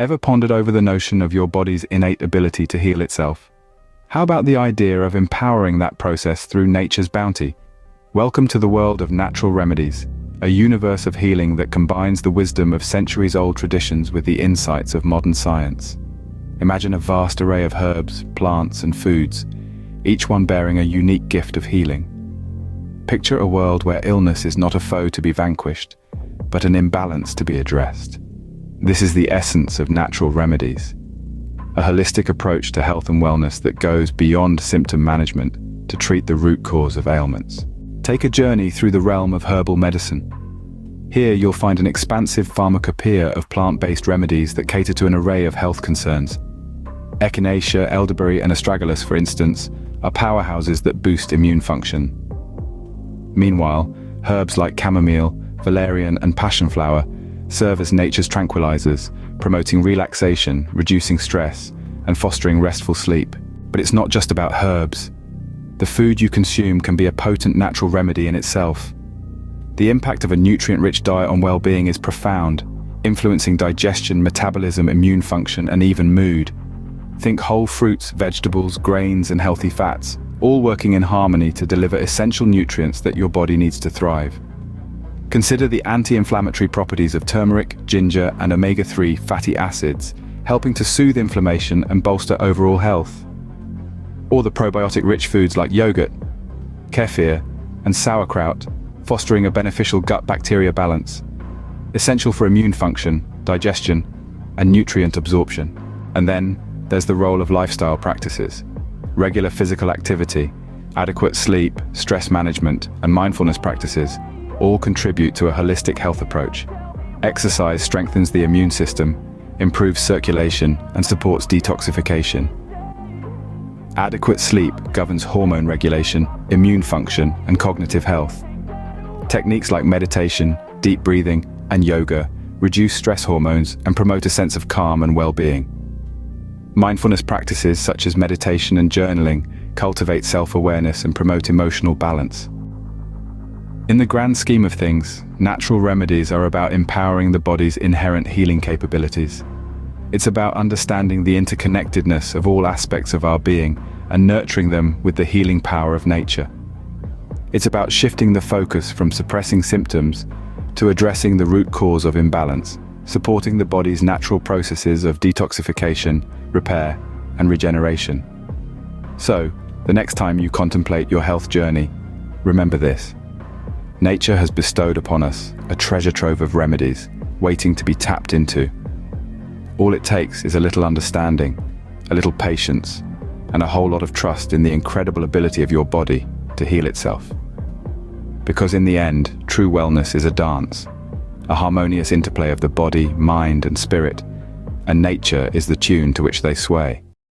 Ever pondered over the notion of your body's innate ability to heal itself? How about the idea of empowering that process through nature's bounty? Welcome to the world of natural remedies, a universe of healing that combines the wisdom of centuries-old traditions with the insights of modern science. Imagine a vast array of herbs, plants, and foods, each one bearing a unique gift of healing. Picture a world where illness is not a foe to be vanquished, but an imbalance to be addressed. This is the essence of natural remedies, a holistic approach to health and wellness that goes beyond symptom management to treat the root cause of ailments. Take a journey through the realm of herbal medicine. Here you'll find an expansive pharmacopoeia of plant-based remedies that cater to an array of health concerns. Echinacea, elderberry, and astragalus, for instance, are powerhouses that boost immune function. Meanwhile, herbs like chamomile, valerian, and passionflower serve as nature's tranquilizers, promoting relaxation, reducing stress, and fostering restful sleep. But it's not just about herbs. The food you consume can be a potent natural remedy in itself. The impact of a nutrient-rich diet on well-being is profound, influencing digestion, metabolism, immune function, and even mood. Think whole fruits, vegetables, grains, and healthy fats, all working in harmony to deliver essential nutrients that your body needs to thrive. Consider the anti-inflammatory properties of turmeric, ginger, and omega-3 fatty acids, helping to soothe inflammation and bolster overall health. Or the probiotic-rich foods like yogurt, kefir, and sauerkraut, fostering a beneficial gut bacteria balance, essential for immune function, digestion, and nutrient absorption. And then there's the role of lifestyle practices. Regular physical activity, adequate sleep, stress management, and mindfulness practices all contribute to a holistic health approach. Exercise strengthens the immune system, improves circulation, and supports detoxification. Adequate sleep governs hormone regulation, immune function, and cognitive health. Techniques like meditation, deep breathing, and yoga reduce stress hormones and promote a sense of calm and well-being. Mindfulness practices such as meditation and journaling cultivate self-awareness and promote emotional balance. In the grand scheme of things, natural remedies are about empowering the body's inherent healing capabilities. It's about understanding the interconnectedness of all aspects of our being and nurturing them with the healing power of nature. It's about shifting the focus from suppressing symptoms to addressing the root cause of imbalance, supporting the body's natural processes of detoxification, repair, and regeneration. So, the next time you contemplate your health journey, remember this. Nature has bestowed upon us a treasure trove of remedies, waiting to be tapped into. All it takes is a little understanding, a little patience, and a whole lot of trust in the incredible ability of your body to heal itself. Because in the end, true wellness is a dance, a harmonious interplay of the body, mind, and spirit, and nature is the tune to which they sway.